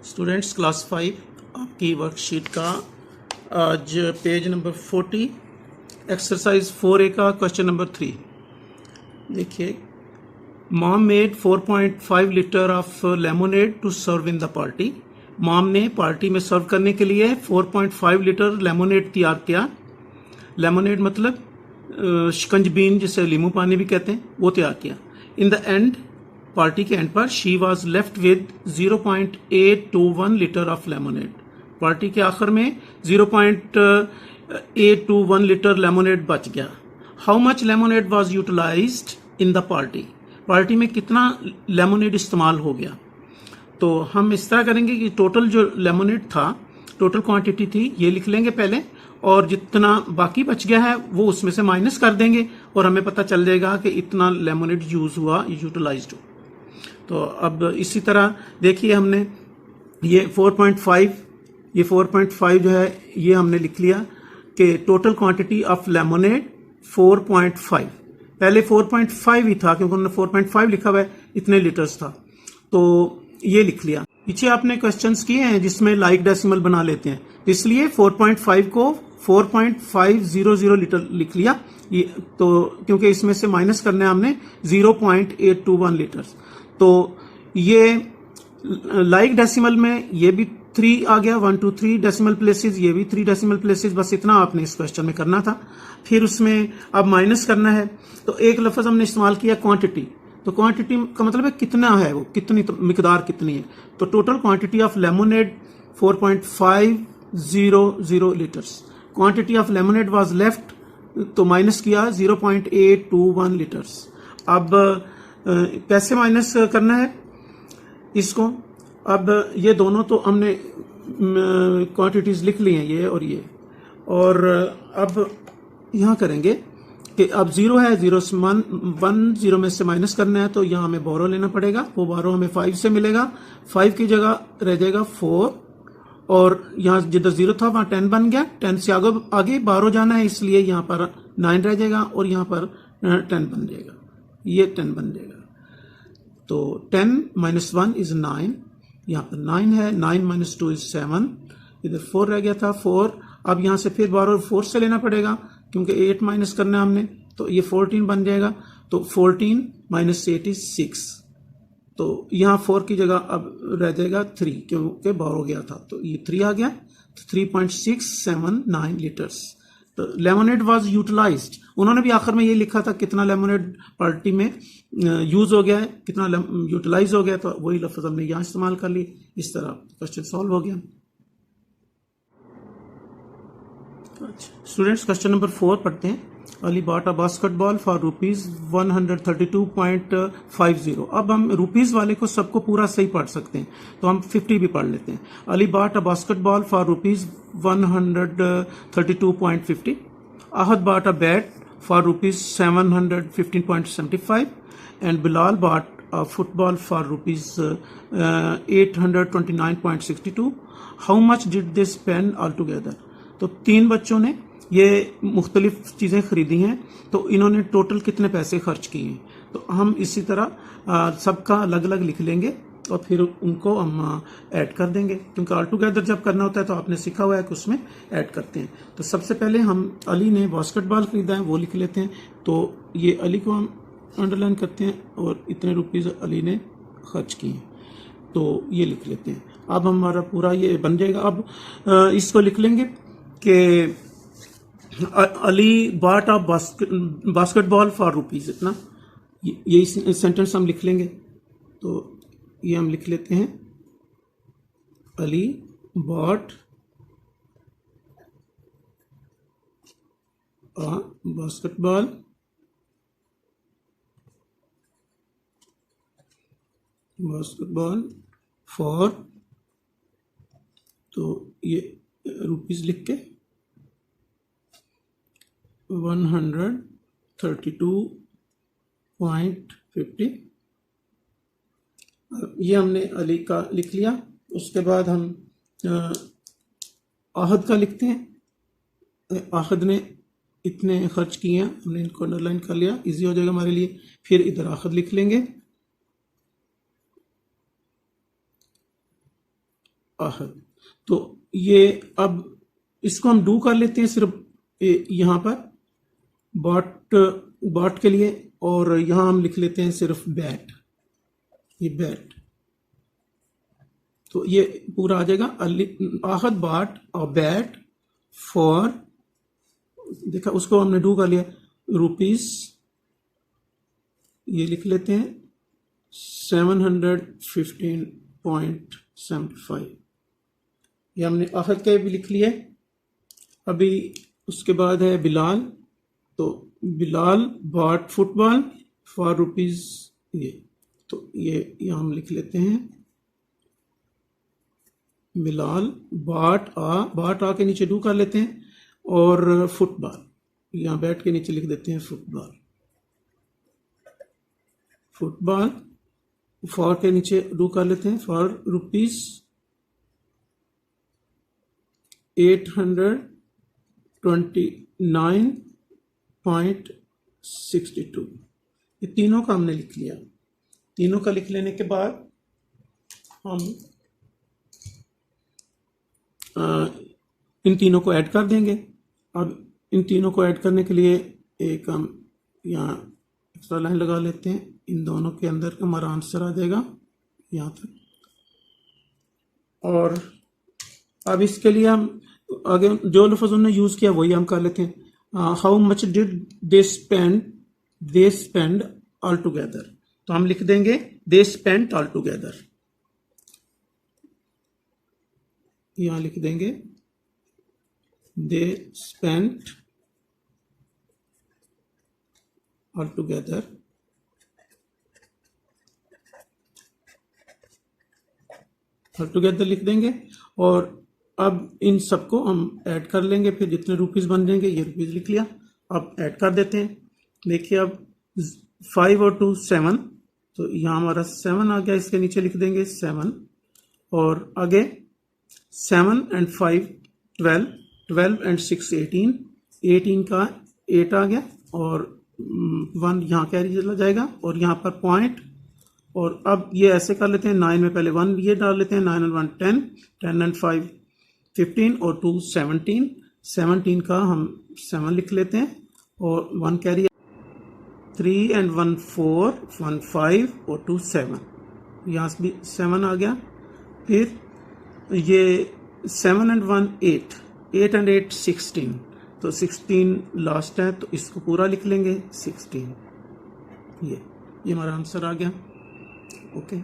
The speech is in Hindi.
स्टूडेंट्स क्लास 5 आपकी वर्कशीट का आज पेज नंबर 40 एक्सरसाइज 4A का क्वेश्चन नंबर 3। देखिए, mom made 4.5 litre of lemonade to serve in the party. Mom ने पार्टी में सर्व करने के लिए 4.5 लीटर लेमोनेड तैयार किया। लेमोनेड मतलब शिकंजबीन, जिसे लीमू पानी भी कहते हैं, वो तैयार किया। इन द एंड, पार्टी के एंड पर she was left with 0.821 litre of lemonade. Party के आखिर में 0.821 लीटर लेमोनेड बच गया। How much lemonade was utilized in the party. Party में कितना लेमोनेड इस्तेमाल हो गया। तो हम इस तरह करेंगे कि टोटल जो लेमोनेड था, टोटल क्वांटिटी थी, ये लिख लेंगे पहले, और जितना बाकी बच गया है वो उसमें से माइनस कर देंगे और हमें पता चल जाएगा कि इतना लेमोनेड यूज हुआ, यूटिलाइज्ड हुआ। तो अब इसी तरह देखिए, हमने ये 4.5 जो है ये हमने लिख लिया कि टोटल क्वांटिटी ऑफ लेमोनेड 4.5। पहले 4.5 ही था क्योंकि उन्होंने 4.5 लिखा हुआ है, इतने लीटर्स था, तो ये लिख लिया। पीछे आपने क्वेश्चंस किए हैं जिसमें लाइक डेसिमल बना लेते हैं, इसलिए 4.5 को 4.500 लीटर लिख लिया। ये तो क्योंकि इसमें से माइनस करना है हमने 0.821 लीटर। तो ये लाइक डेसिमल में ये भी 3 आ गया, 1 2 3 डेसिमल प्लेसेस, ये भी 3 डेसिमल प्लेसेस। बस इतना आपने इस क्वेश्चन में करना था। फिर उसमें अब माइनस करना है, तो एक लफ्ज हमने इस्तेमाल किया क्वांटिटी। तो क्वांटिटी का मतलब है कितना है, वो कितनी, तो मिकदार कितनी है। तो total quantity of lemonade 4.500 litres. Quantity of lemonade was left, तो माइनस किया 0.821 लीटर्स। अब कैसे माइनस करना है इसको। अब ये दोनों तो हमने क्वांटिटीज लिख ली हैं, ये और ये। और अब यहां करेंगे कि अब 0 है, 0 में से माइनस करना है, तो यहां हमें बोरो लेना पड़ेगा। वो बोरो हमें 5 से मिलेगा। 5 की जगह रह जाएगा 4, और यहां जिधर 0 था वहां 10 बन गया। 10 से आगे बारो जाना है, इसलिए यहां पर 9 रह जाएगा और यहां पर 10 बन जाएगा, ये 10 बन जाएगा। तो 10 - 1 इज 9, यहाँ पर 9 है। 9 - 2 इज 7, इधर 4 रह गया था, 4। अब यहाँ से फिर बारो 4 से लेना पड़ेगा क्योंकि 8 माइनस करना है हमने, तो ये 14 बन जाएगा। तो 14 - 8 इज 6। तो यहाँ 4 की जगह अब रह जाएगा 3 क्योंकि बारो गया था, तो ये 3 आ गया। 3.679 लीटर्स। तो लेमोनेड वाज यूटिलाइज्ड। उन्होंने भी आखिर में ये लिखा था कितना लेमोनेड पार्टी में यूज हो गया है, कितना यूटिलाइज हो गया, तो वही लफ्ज हमने यहां इस्तेमाल कर ली। इस तरह क्वेश्चन सॉल्व हो गया। स्टूडेंट्स, क्वेश्चन नंबर 4 पढ़ते हैं। Ali bought a basketball for ₹132.50। अब हम रुपीज वाले को सबको पूरा सही पढ़ सकते हैं, तो हम 50 भी पढ़ लेते हैं। Ali bought a basketball for ₹132.50। Ahad bought a bat for ₹715.75 and Bilal bought a football for ₹829.62. How much did they spend altogether? तो 3 बच्चों ने ये मुख्तलिफ चीज़ें खरीदी हैं, तो इन्होंने टोटल कितने पैसे खर्च किए हैं। तो हम इसी तरह सबका अलग अलग लिख लेंगे और फिर उनको हम ऐड कर देंगे, क्योंकि ऑल टुगेदर जब करना होता है तो आपने सीखा हुआ है कि उसमें ऐड करते हैं। तो सबसे पहले हम अली ने बास्केटबॉल खरीदा है, वो लिख लेते हैं। तो ये अली को हम अंडरलाइन करते हैं और इतने रुपीज़ अली ने खर्च किए, तो ये लिख लेते हैं। अब हमारा पूरा ये बन जाएगा। अब इसको लिख लेंगे कि Ali bought a basketball for rupees इतना। ये सेंटेंस हम लिख लेंगे, तो ये हम लिख लेते हैं, Ali bought a basketball for, तो ये रुपीज लिख के 132.50 ये हमने अली का लिख लिया। उसके बाद हम आहद का लिखते हैं। आहद ने इतने खर्च किए हैं, हमने इनको अंडरलाइन कर लिया, इजी हो जाएगा हमारे लिए। फिर इधर आहद लिख लेंगे। आहद। तो ये अब इसको हम डू कर लेते हैं सिर्फ यहाँ पर बॉट के लिए, और यहाँ हम लिख लेते हैं सिर्फ बैट, ये बैट। तो ये पूरा आ जाएगा, आहद बॉट और बैट फॉर, देखा उसको हमने डू कर लिया, रुपीज ये लिख लेते हैं 715.75, ये हमने आहद के भी लिख लिया। अभी उसके बाद है बिलाल, तो Bilal bought football for rupees ये, तो ये हम लिख लेते हैं बिलाल बॉट आ के नीचे डू कर लेते हैं, और फुटबॉल यहाँ बैट के नीचे लिख देते हैं फुटबॉल फॉर के नीचे डू कर लेते हैं फॉर रुपीज 829.62। ये तीनों का हमने लिख लिया। तीनों का लिख लेने के बाद हम इन तीनों को ऐड कर देंगे। अब इन तीनों को ऐड करने के लिए एक हम यहाँ एक्स्ट्रा लाइन लगा लेते हैं, इन दोनों के अंदर हमारा आंसर आ जाएगा यहाँ तक। और अब इसके लिए हम आगे जो लफ्ज़ उन्होंने यूज़ किया वही हम कर लेते हैं। How much did they spend all together, तो हम लिख देंगे दे स्पेंट ऑल टुगेदर, यहाँ लिख देंगे दे स्पेंट ऑल टुगेदर लिख देंगे। और अब इन सबको हम ऐड कर लेंगे, फिर जितने रुपीस बन जाएंगे, ये रुपीस लिख लिया, अब ऐड कर देते हैं। देखिए अब 5 और 2 7, तो यहाँ हमारा 7 आ गया, इसके नीचे लिख देंगे 7, और आगे 7 and 5 12, 12 and 6 18, 18 का 8 आ गया, और 1 यहाँ कैरी चला जाएगा, और यहाँ पर पॉइंट। और अब ये ऐसे कर लेते हैं, 9 में पहले 1 ये डाल लेते हैं, 9 and 1 10, 10 and 5 15, और 2 17, 17 का हम 7 लिख लेते हैं, और 1 कैरी, 3 and 1 4, 1 5, और 2 7, यहाँ से भी 7 आ गया। फिर ये 7 and 1 8, 8 and 8 16, तो 16 लास्ट है, तो इसको पूरा लिख लेंगे 16। ये हमारा आंसर आ गया। ओके।